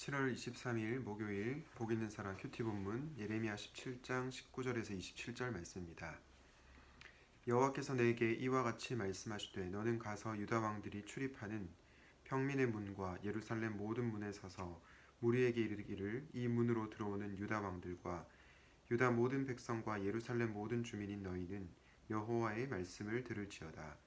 7월 23일 목요일 복 있는 사람 큐티 본문 예레미야 17장 19절에서 27절 말씀입니다. 여호와께서 내게 이와 같이 말씀하시되 너는 가서 유다 왕들이 출입하는 평민의 문과 예루살렘 모든 문에 서서 무리에게 이르기를 이 문으로 들어오는 유다 왕들과 유다 모든 백성과 예루살렘 모든 주민인 너희는 여호와의 말씀을 들을지어다.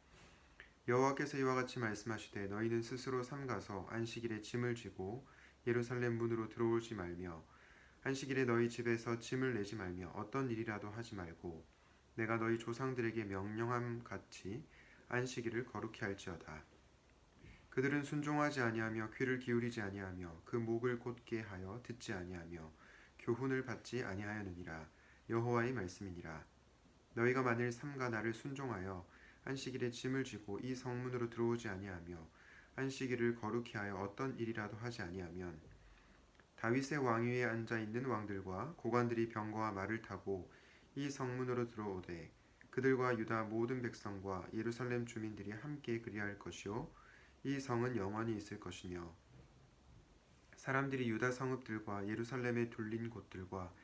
여호와께서 이와 같이 말씀하시되 너희는 스스로 삼가서 안식일에 짐을 지고 예루살렘 문으로 들어오지 말며 안식일에 너희 집에서 짐을 내지 말며 어떤 일이라도 하지 말고 내가 너희 조상들에게 명령함 같이 안식일을 거룩히 할지어다. 그들은 순종하지 아니하며 귀를 기울이지 아니하며 그 목을 곧게 하여 듣지 아니하며 교훈을 받지 아니하였느니라. 여호와의 말씀이니라. 너희가 만일 삼가 나를 순종하여 안식일에 짐을 지고 이 성문으로 들어오지 아니하며 안식일을 거룩히 하여 어떤 일이라도 하지 아니하면 다윗의 왕위에 앉아 있는 왕들과 고관들이 병거와 말을 타고 이 성문으로 들어오되 그들과 유다 모든 백성과 예루살렘 주민들이 함께 그리할 것이요 이 성은 영원히 있을 것이며 사람들이 유다 성읍들과 예루살렘에 둘린 곳들과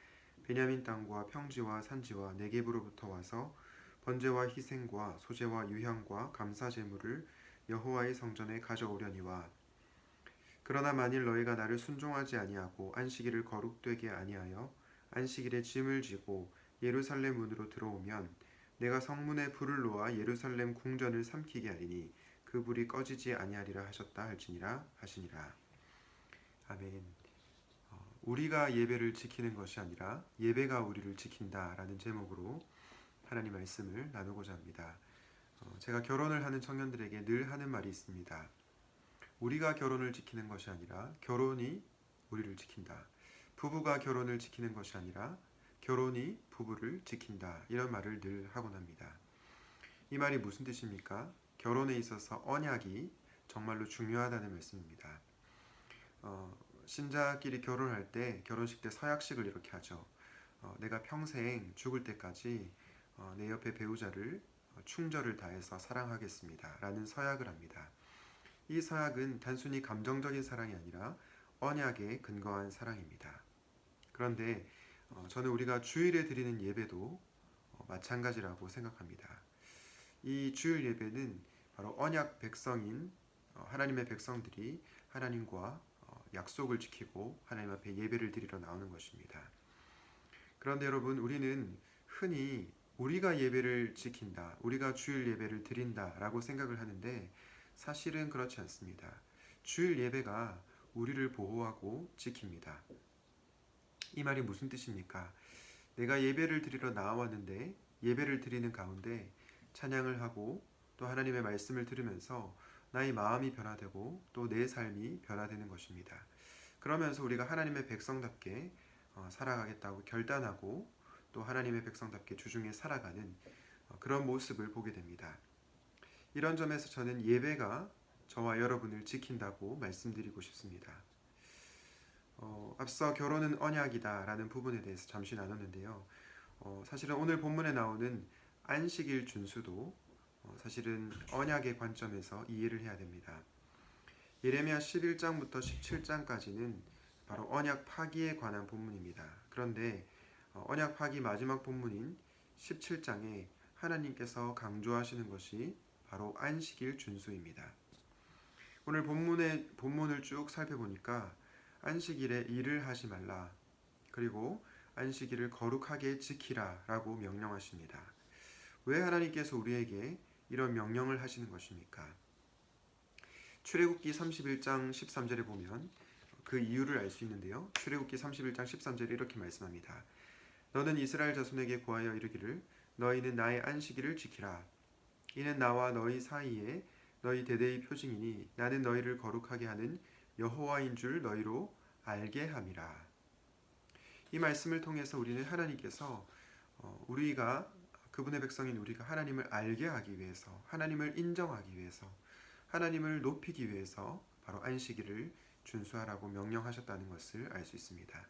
베냐민 땅과 평지와 산지와 네겝으로부터 와서 번제와 희생과 소제와 유향과 감사 제물을 여호와의 성전에 가져오려니와 그러나 만일 너희가 나를 순종하지 아니하고 안식일을 거룩되게 아니하여 안식일에 짐을 지고 예루살렘 문으로 들어오면 내가 성문에 불을 놓아 예루살렘 궁전을 삼키게 하리니 그 불이 꺼지지 아니하리라 하셨다 할지니라 하시니라. 아멘. 우리가 예배를 지키는 것이 아니라 예배가 우리를 지킨다라는 제목으로 하나님 말씀을 나누고자 합니다. 제가 결혼을 하는 청년들에게 늘 하는 말이 있습니다. 우리가 결혼을 지키는 것이 아니라 결혼이 우리를 지킨다. 부부가 결혼을 지키는 것이 아니라 결혼이 부부를 지킨다. 이런 말을 늘 하곤 합니다. 이 말이 무슨 뜻입니까? 결혼에 있어서 언약이 정말로 중요하다는 말씀입니다. 신자끼리 결혼할 때 결혼식 때 서약식을 이렇게 하죠. 내가 평생 죽을 때까지 내 옆에 배우자를 충절을 다해서 사랑하겠습니다. 라는 서약을 합니다. 이 서약은 단순히 감정적인 사랑이 아니라 언약에 근거한 사랑입니다. 그런데 저는 우리가 주일에 드리는 예배도 마찬가지라고 생각합니다. 이 주일 예배는 바로 언약 백성인 하나님의 백성들이 하나님과 약속을 지키고 하나님 앞에 예배를 드리러 나오는 것입니다. 그런데 여러분, 우리는 흔히 우리가 예배를 지킨다, 우리가 주일 예배를 드린다 라고 생각을 하는데 사실은 그렇지 않습니다. 주일 예배가 우리를 보호하고 지킵니다. 이 말이 무슨 뜻입니까? 내가 예배를 드리러 나왔는데 예배를 드리는 가운데 찬양을 하고 또 하나님의 말씀을 들으면서 나의 마음이 변화되고 또 내 삶이 변화되는 것입니다. 그러면서 우리가 하나님의 백성답게 살아가겠다고 결단하고 또 하나님의 백성답게 주중에 살아가는 그런 모습을 보게 됩니다. 이런 점에서 저는 예배가 저와 여러분을 지킨다고 말씀드리고 싶습니다. 앞서 결혼은 언약이다 라는 부분에 대해서 잠시 나눴는데요. 사실은 오늘 본문에 나오는 안식일 준수도 사실은 언약의 관점에서 이해를 해야 됩니다. 예레미야 11장부터 17장까지는 바로 언약 파기에 관한 본문입니다. 그런데 언약 파기 마지막 본문인 17장에 하나님께서 강조하시는 것이 바로 안식일 준수입니다. 오늘 본문을 쭉 살펴보니까 안식일에 일을 하지 말라, 그리고 안식일을 거룩하게 지키라 라고 명령하십니다. 왜 하나님께서 우리에게 이런 명령을 하시는 것입니까? 출애굽기 31장 13절에 보면 그 이유를 알 수 있는데요. 출애굽기 31장 13절에 이렇게 말씀합니다. 너는 이스라엘 자손에게 고하여 이르기를 너희는 나의 안식일을 지키라. 이는 나와 너희 사이에 너희 대대의 표징이니 나는 너희를 거룩하게 하는 여호와인 줄 너희로 알게 함이라. 이 말씀을 통해서 우리는 하나님께서 우리가 그분의 백성인 우리가 하나님을 알게 하기 위해서, 하나님을 인정하기 위해서, 하나님을 높이기 위해서 바로 안식일을 준수하라고 명령하셨다는 것을 알 수 있습니다.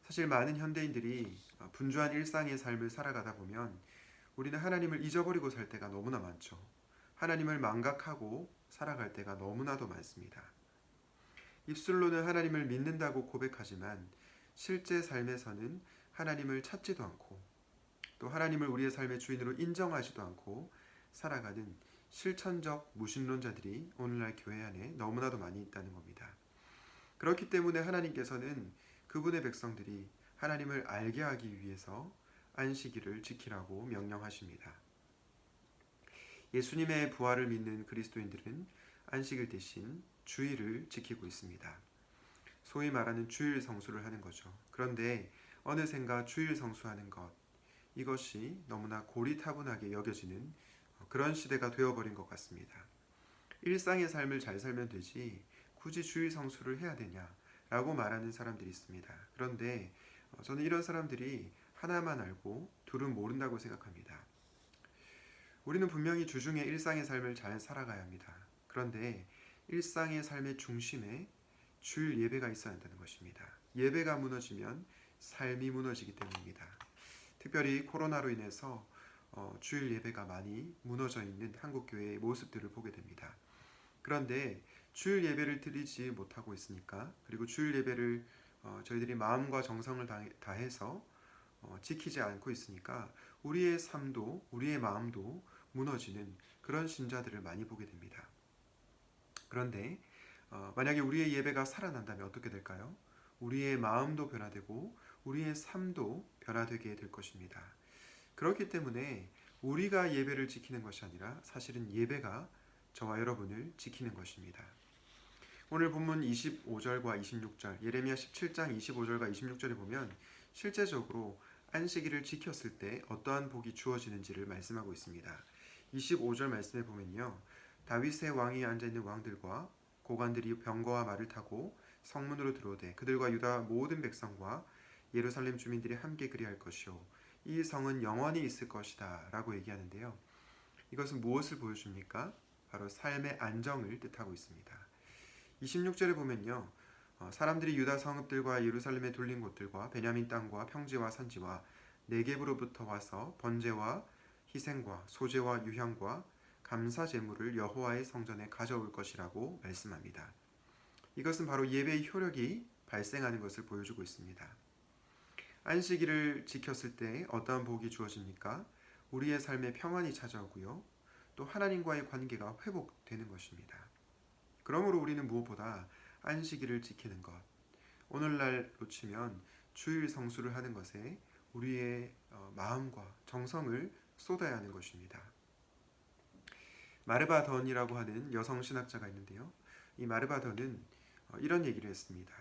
사실 많은 현대인들이 분주한 일상의 삶을 살아가다 보면 우리는 하나님을 잊어버리고 살 때가 너무나 많죠. 하나님을 망각하고 살아갈 때가 너무나도 많습니다. 입술로는 하나님을 믿는다고 고백하지만 실제 삶에서는 하나님을 찾지도 않고 또 하나님을 우리의 삶의 주인으로 인정하지도 않고 살아가는 실천적 무신론자들이 오늘날 교회 안에 너무나도 많이 있다는 겁니다. 그렇기 때문에 하나님께서는 그분의 백성들이 하나님을 알게 하기 위해서 안식일을 지키라고 명령하십니다. 예수님의 부활을 믿는 그리스도인들은 안식일 대신 주일을 지키고 있습니다. 소위 말하는 주일 성수를 하는 거죠. 그런데 어느샌가 주일 성수하는 것, 이것이 너무나 고리타분하게 여겨지는 그런 시대가 되어버린 것 같습니다. 일상의 삶을 잘 살면 되지 굳이 주일 성수를 해야 되냐라고 말하는 사람들이 있습니다. 그런데 저는 이런 사람들이 하나만 알고 둘은 모른다고 생각합니다. 우리는 분명히 주중에 일상의 삶을 잘 살아가야 합니다. 그런데 일상의 삶의 중심에 주일 예배가 있어야 한다는 것입니다. 예배가 무너지면 삶이 무너지기 때문입니다. 특별히 코로나로 인해서 주일 예배가 많이 무너져 있는 한국교회의 모습들을 보게 됩니다. 그런데 주일 예배를 드리지 못하고 있으니까, 그리고 주일 예배를 저희들이 마음과 정성을 다해서 지키지 않고 있으니까 우리의 삶도 우리의 마음도 무너지는 그런 신자들을 많이 보게 됩니다. 그런데 만약에 우리의 예배가 살아난다면 어떻게 될까요? 우리의 마음도 변화되고 우리의 삶도 변화되게 될 것입니다. 그렇기 때문에 우리가 예배를 지키는 것이 아니라 사실은 예배가 저와 여러분을 지키는 것입니다. 오늘 본문 25절과 26절, 예레미야 17장 25절과 26절에 보면 실제적으로 안식일을 지켰을 때 어떠한 복이 주어지는지를 말씀하고 있습니다. 25절 말씀에 보면요, 다윗의 왕이 앉아있는 왕들과 고관들이 병거와 말을 타고 성문으로 들어오되 그들과 유다 모든 백성과 예루살렘 주민들이 함께 그리할 것이요 이 성은 영원히 있을 것이다 라고 얘기하는데요. 이것은 무엇을 보여줍니까? 바로 삶의 안정을 뜻하고 있습니다. 26절에 보면요, 사람들이 유다 성읍들과 예루살렘에 둘린 곳들과 베냐민 땅과 평지와 산지와 네겝으로부터 와서 번제와 희생과 소제와 유향과 감사 제물을 여호와의 성전에 가져올 것이라고 말씀합니다. 이것은 바로 예배의 효력이 발생하는 것을 보여주고 있습니다. 안식일을 지켰을 때 어떠한 복이 주어집니까? 우리의 삶에 평안이 찾아오고요, 또 하나님과의 관계가 회복되는 것입니다. 그러므로 우리는 무엇보다 안식일을 지키는 것, 오늘날로 치면 주일 성수를 하는 것에 우리의 마음과 정성을 쏟아야 하는 것입니다. 마르바 던이라고 하는 여성 신학자가 있는데요, 이 마르바 던은 이런 얘기를 했습니다.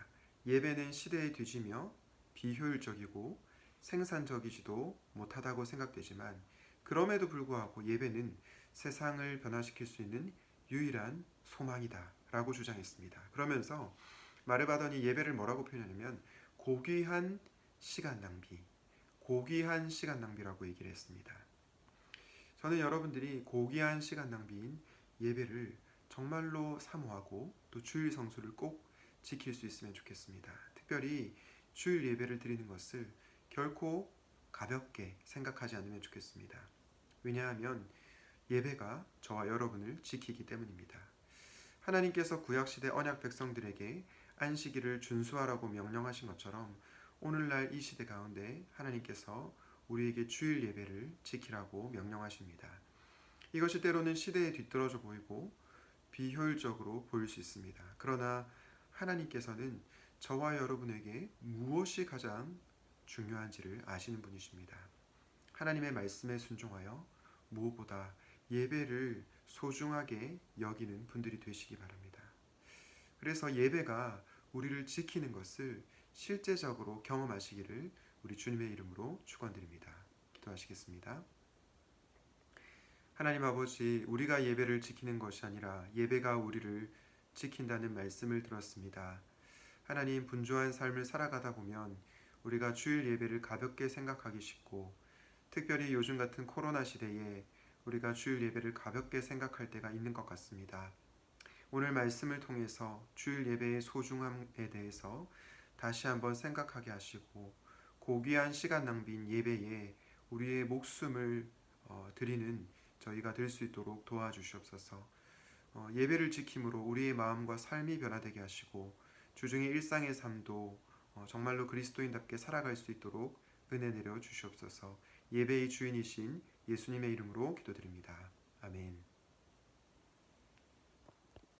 예배는 시대에 뒤지며 비효율적이고 생산적이지도 못하다고 생각되지만 그럼에도 불구하고 예배는 세상을 변화시킬 수 있는 유일한 소망이다 라고 주장했습니다. 그러면서 마르바던이 예배를 뭐라고 표현하냐면 고귀한 시간 낭비, 고귀한 시간 낭비라고 얘기를 했습니다. 저는 여러분들이 고귀한 시간 낭비인 예배를 정말로 사모하고 또 주일 성수를 꼭 지킬 수 있으면 좋겠습니다. 특별히 주일 예배를 드리는 것을 결코 가볍게 생각하지 않으면 좋겠습니다. 왜냐하면 예배가 저와 여러분을 지키기 때문입니다. 하나님께서 구약시대 언약 백성들에게 안식일을 준수하라고 명령하신 것처럼 오늘날 이 시대 가운데 하나님께서 우리에게 주일 예배를 지키라고 명령하십니다. 이것이 때로는 시대에 뒤떨어져 보이고 비효율적으로 보일 수 있습니다. 그러나 하나님께서는 저와 여러분에게 무엇이 가장 중요한지를 아시는 분이십니다. 하나님의 말씀에 순종하여 무엇보다 예배를 소중하게 여기는 분들이 되시기 바랍니다. 그래서 예배가 우리를 지키는 것을 실제적으로 경험하시기를 우리 주님의 이름으로 축원드립니다. 기도하시겠습니다. 하나님 아버지, 우리가 예배를 지키는 것이 아니라 예배가 우리를 지킨다는 말씀을 들었습니다. 하나님, 분주한 삶을 살아가다 보면 우리가 주일 예배를 가볍게 생각하기 쉽고, 특별히 요즘 같은 코로나 시대에 우리가 주일 예배를 가볍게 생각할 때가 있는 것 같습니다. 오늘 말씀을 통해서 주일 예배의 소중함에 대해서 다시 한번 생각하게 하시고, 고귀한 시간 낭비인 예배에 우리의 목숨을 드리는 저희가 될 수 있도록 도와주시옵소서. 예배를 지킴으로 우리의 마음과 삶이 변화되게 하시고 주중의 일상의 삶도 정말로 그리스도인답게 살아갈 수 있도록 은혜 내려 주시옵소서. 예배의 주인이신 예수님의 이름으로 기도드립니다. 아멘.